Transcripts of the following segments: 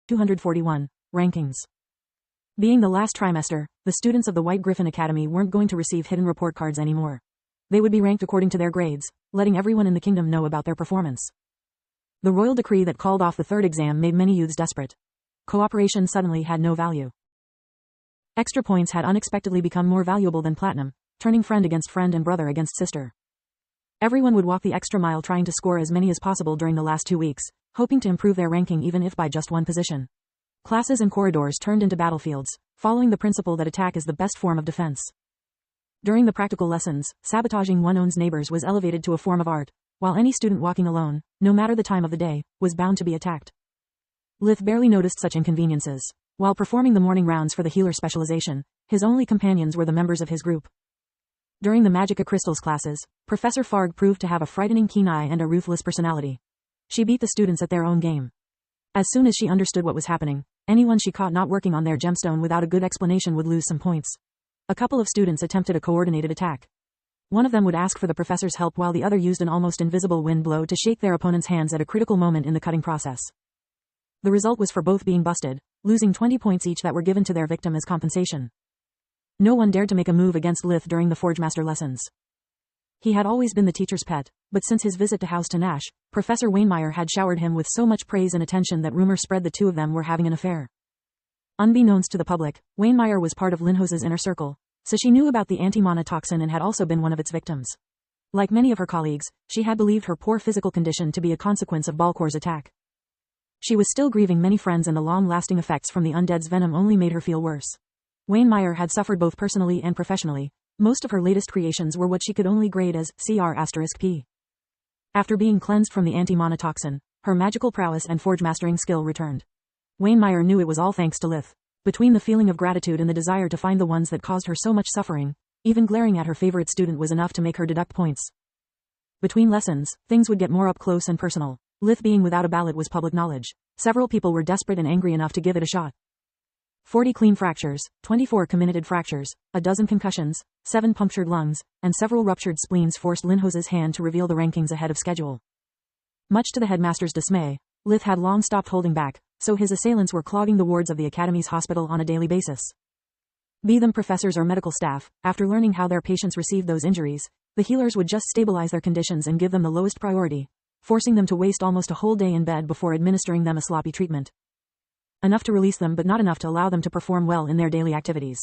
241. Rankings. Being the last trimester, the students of the White Griffin Academy weren't going to receive hidden report cards anymore. They would be ranked according to their grades, letting everyone in the kingdom know about their performance. The royal decree that called off the third exam made many youths desperate. Cooperation suddenly had no value. Extra points had unexpectedly become more valuable than platinum, turning friend against friend and brother against sister. Everyone would walk the extra mile trying to score as many as possible during the last 2 weeks, hoping to improve their ranking even if by just one position. Classes and corridors turned into battlefields, following the principle that attack is the best form of defense. During the practical lessons, sabotaging one's own neighbors was elevated to a form of art, while any student walking alone, no matter the time of the day, was bound to be attacked. Lith barely noticed such inconveniences. While performing the morning rounds for the healer specialization, his only companions were the members of his group. During the Magic of Crystals classes, Professor Farg proved to have a frightening keen eye and a ruthless personality. She beat the students at their own game. As soon as she understood what was happening, anyone she caught not working on their gemstone without a good explanation would lose some points. A couple of students attempted a coordinated attack. One of them would ask for the professor's help while the other used an almost invisible wind blow to shake their opponent's hands at a critical moment in the cutting process. The result was for both being busted, losing 20 points each that were given to their victim as compensation. No one dared to make a move against Lith during the Forgemaster lessons. He had always been the teacher's pet, but since his visit to House Tanash, Professor Wainmeyer had showered him with so much praise and attention that rumor spread the two of them were having an affair. Unbeknownst to the public, Wainmeyer was part of Linhose's inner circle, so she knew about the anti-mana toxin and had also been one of its victims. Like many of her colleagues, she had believed her poor physical condition to be a consequence of Balcor's attack. She was still grieving many friends and the long-lasting effects from the undead's venom only made her feel worse. Wainmeyer had suffered both personally and professionally. Most of her latest creations were what she could only grade as CR*P. After being cleansed from the anti-mana toxin, her magical prowess and forge mastering skill returned. Wainmeyer knew it was all thanks to Lith. Between the feeling of gratitude and the desire to find the ones that caused her so much suffering, even glaring at her favorite student was enough to make her deduct points. Between lessons, things would get more up close and personal. Lith being without a ballot was public knowledge. Several people were desperate and angry enough to give it a shot. 40 clean fractures, 24 comminuted fractures, a dozen concussions, 7 punctured lungs, and several ruptured spleens forced Linhose's hand to reveal the rankings ahead of schedule. Much to the headmaster's dismay, Lith had long stopped holding back, so his assailants were clogging the wards of the Academy's hospital on a daily basis. Be them professors or medical staff, after learning how their patients received those injuries, the healers would just stabilize their conditions and give them the lowest priority, forcing them to waste almost a whole day in bed before administering them a sloppy treatment. Enough to release them but not enough to allow them to perform well in their daily activities.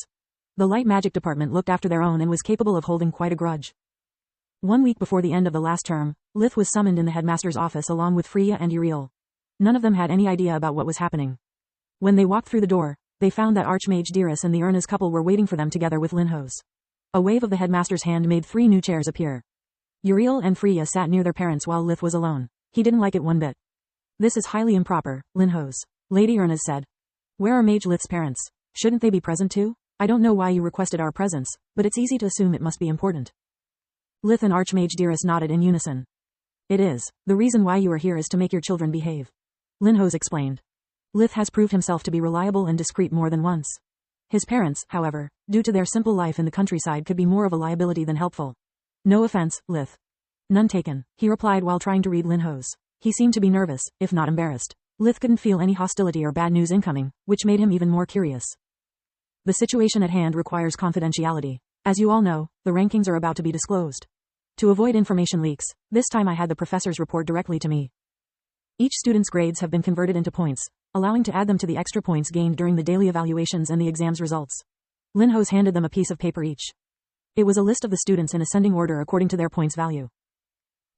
The light magic department looked after their own and was capable of holding quite a grudge. 1 week before the end of the last term, Lith was summoned in the headmaster's office along with Freya and Uriel. None of them had any idea about what was happening. When they walked through the door, they found that Archmage Dearest and the Erna's couple were waiting for them together with Linhose. A wave of the headmaster's hand made 3 new chairs appear. Uriel and Freya sat near their parents while Lith was alone. He didn't like it one bit. This is highly improper, Linhose. Lady Erna said. Where are Mage Lith's parents? Shouldn't they be present too? I don't know why you requested our presence, but it's easy to assume it must be important. Lith and Archmage Dearest nodded in unison. It is. The reason why you are here is to make your children behave. Linhose explained. Lith has proved himself to be reliable and discreet more than once. His parents, however, due to their simple life in the countryside could be more of a liability than helpful. No offense, Lith. None taken, he replied while trying to read Linhose. He seemed to be nervous, if not embarrassed. Lith couldn't feel any hostility or bad news incoming, which made him even more curious. The situation at hand requires confidentiality. As you all know, the rankings are about to be disclosed. To avoid information leaks, this time I had the professors report directly to me. Each student's grades have been converted into points, allowing to add them to the extra points gained during the daily evaluations and the exam's results. Linhose handed them a piece of paper each. It was a list of the students in ascending order according to their points value.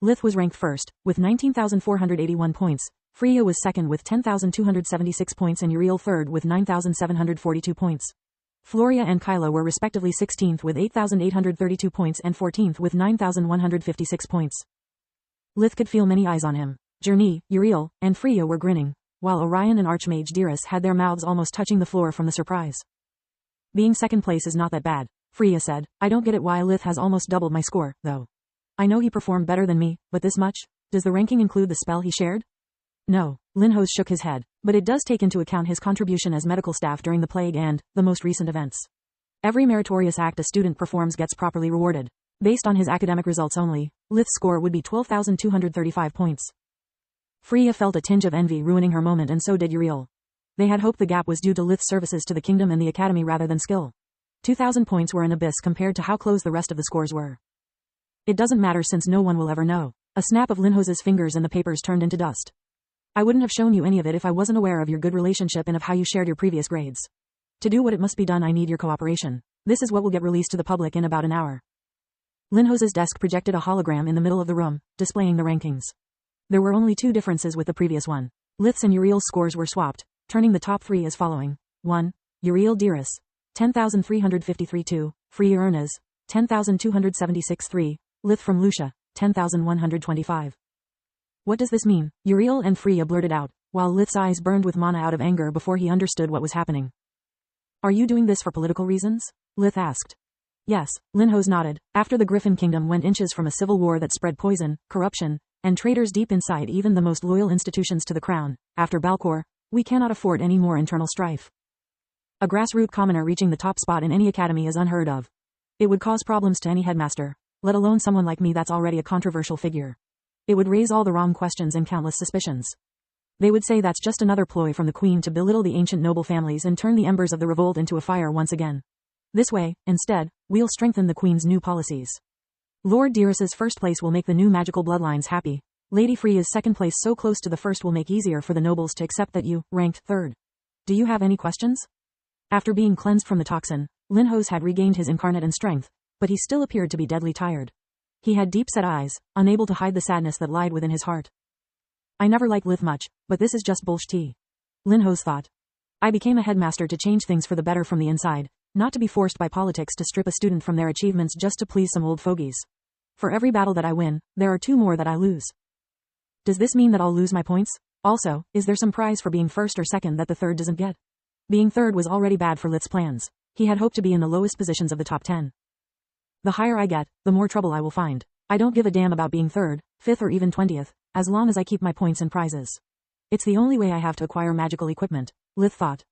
Lith was ranked first, with 19,481 points, Freya was second with 10,276 points and Uriel third with 9,742 points. Floria and Kyla were respectively 16th with 8,832 points and 14th with 9,156 points. Lith could feel many eyes on him. Journey, Uriel, and Freya were grinning, while Orion and Archmage Dearest had their mouths almost touching the floor from the surprise. Being second place is not that bad, Freya said. I don't get it why Lith has almost doubled my score, though. I know he performed better than me, but this much? Does the ranking include the spell he shared? No, Linhose shook his head, but it does take into account his contribution as medical staff during the plague and the most recent events. Every meritorious act a student performs gets properly rewarded. Based on his academic results only, Lith's score would be 12,235 points. Freya felt a tinge of envy ruining her moment and so did Uriel. They had hoped the gap was due to Lith's services to the kingdom and the academy rather than skill. 2,000 points were an abyss compared to how close the rest of the scores were. It doesn't matter since no one will ever know. A snap of Linhos's fingers and the papers turned into dust. I wouldn't have shown you any of it if I wasn't aware of your good relationship and of how you shared your previous grades. To do what it must be done, I need your cooperation. This is what will get released to the public in about an hour. Linhos's desk projected a hologram in the middle of the room, displaying the rankings. There were only 2 differences with the previous one. Lith's and Uriel's scores were swapped, turning the top 3 as following. 1. Uriel Dearest, 10,353 2. Freya Ernez, 10,276 3. Lith from Lucia, 10,125. What does this mean? Uriel and Freya blurted out, while Lith's eyes burned with mana out of anger before he understood what was happening. Are you doing this for political reasons? Lith asked. Yes, Linhos nodded. After the Griffin Kingdom went inches from a civil war that spread poison, corruption, and traitors deep inside even the most loyal institutions to the crown, after Balcor, we cannot afford any more internal strife. A grassroots commoner reaching the top spot in any academy is unheard of. It would cause problems to any headmaster, let alone someone like me that's already a controversial figure. It would raise all the wrong questions and countless suspicions. They would say that's just another ploy from the Queen to belittle the ancient noble families and turn the embers of the revolt into a fire once again. This way, instead, we'll strengthen the Queen's new policies. Lord Dearest's first place will make the new magical bloodlines happy. Lady Freya's second place so close to the first will make easier for the nobles to accept that you ranked third. Do you have any questions? After being cleansed from the toxin, Linhos had regained his incarnate and strength, but he still appeared to be deadly tired. He had deep-set eyes, unable to hide the sadness that lied within his heart. I never liked Lith much, but this is just bullshit. Linhos thought. I became a headmaster to change things for the better from the inside, not to be forced by politics to strip a student from their achievements just to please some old fogies. For every battle that I win, there are 2 more that I lose. Does this mean that I'll lose my points? Also, is there some prize for being first or second that the third doesn't get? Being third was already bad for Lith's plans. He had hoped to be in the lowest positions of the top 10. The higher I get, the more trouble I will find. I don't give a damn about being 3rd, 5th or even 20th, as long as I keep my points and prizes. It's the only way I have to acquire magical equipment, Lith thought.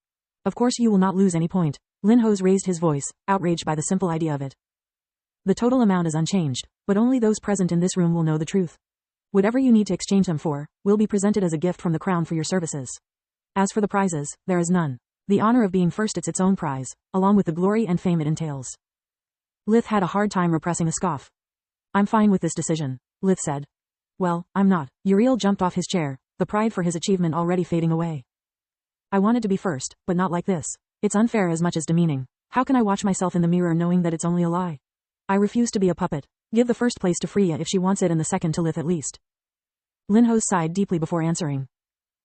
Of course you will not lose any point. Linhos raised his voice, outraged by the simple idea of it. The total amount is unchanged, but only those present in this room will know the truth. Whatever you need to exchange them for, will be presented as a gift from the crown for your services. As for the prizes, there is none. The honor of being first is its own prize, along with the glory and fame it entails. Lith had a hard time repressing a scoff. I'm fine with this decision, Lith said. Well, I'm not. Uriel jumped off his chair, the pride for his achievement already fading away. I wanted to be first, but not like this. It's unfair as much as demeaning. How can I watch myself in the mirror knowing that it's only a lie? I refuse to be a puppet. Give the first place to Freya if she wants it and the second to Lith at least. Linhos sighed deeply before answering.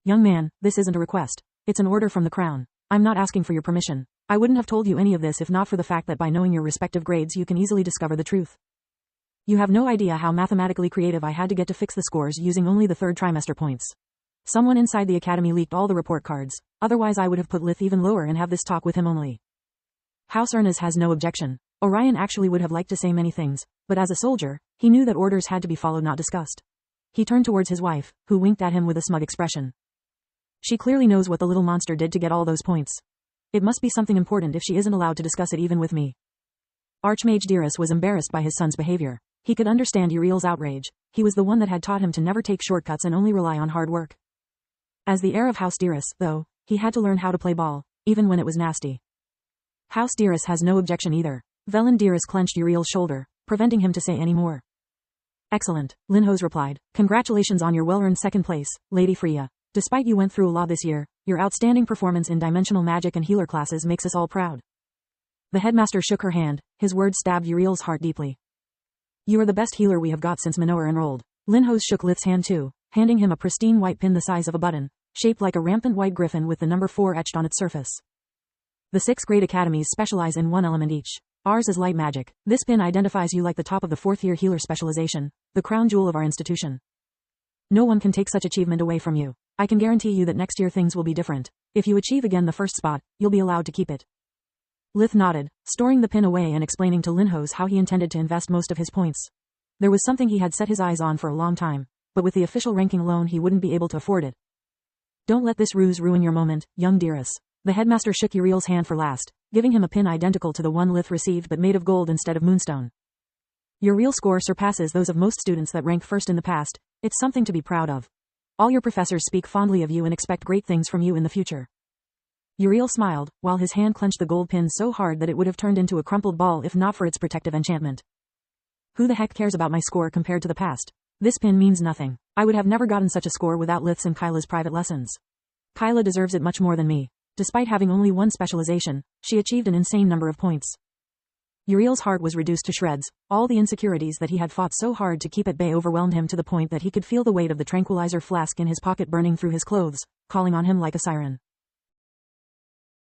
Young man, this isn't a request. It's an order from the crown. I'm not asking for your permission. I wouldn't have told you any of this if not for the fact that by knowing your respective grades you can easily discover the truth. You have no idea how mathematically creative I had to get to fix the scores using only the 3rd trimester points. Someone inside the academy leaked all the report cards, otherwise I would have put Lith even lower and have this talk with him only. House Ernest has no objection. Orion actually would have liked to say many things, but as a soldier, he knew that orders had to be followed not discussed. He turned towards his wife, who winked at him with a smug expression. She clearly knows what the little monster did to get all those points. It must be something important if she isn't allowed to discuss it even with me. Archmage Dearest was embarrassed by his son's behavior. He could understand Uriel's outrage. He was the one that had taught him to never take shortcuts and only rely on hard work. As the heir of House Dearest, though, he had to learn how to play ball, even when it was nasty. House Dearest has no objection either. Velen Dearest clenched Uriel's shoulder, preventing him to say any more. Excellent, Linhos replied. Congratulations on your well-earned second place, Lady Freya. Despite you went through a lot this year, your outstanding performance in dimensional magic and healer classes makes us all proud. The headmaster shook her hand, his words stabbed Uriel's heart deeply. You are the best healer we have got since Minoa enrolled. Linhos shook Lith's hand too, handing him a pristine white pin the size of a button, shaped like a rampant white griffin with the number 4 etched on its surface. The 6 great academies specialize in one element each. Ours is light magic. This pin identifies you like the top of the 4th-year healer specialization, the crown jewel of our institution. No one can take such achievement away from you. I can guarantee you that next year things will be different. If you achieve again the first spot, you'll be allowed to keep it. Lith nodded, storing the pin away and explaining to Linhos how he intended to invest most of his points. There was something he had set his eyes on for a long time, but with the official ranking alone he wouldn't be able to afford it. Don't let this ruse ruin your moment, young Dearest. The headmaster shook Uriel's hand for last, giving him a pin identical to the one Lith received but made of gold instead of moonstone. Your real score surpasses those of most students that ranked first in the past. It's something to be proud of. All your professors speak fondly of you and expect great things from you in the future. Uriel smiled, while his hand clenched the gold pin so hard that it would have turned into a crumpled ball if not for its protective enchantment. Who the heck cares about my score compared to the past? This pin means nothing. I would have never gotten such a score without Lith's and Kyla's private lessons. Kyla deserves it much more than me. Despite having only one specialization, she achieved an insane number of points. Uriel's heart was reduced to shreds. All the insecurities that he had fought so hard to keep at bay overwhelmed him to the point that he could feel the weight of the tranquilizer flask in his pocket burning through his clothes, calling on him like a siren.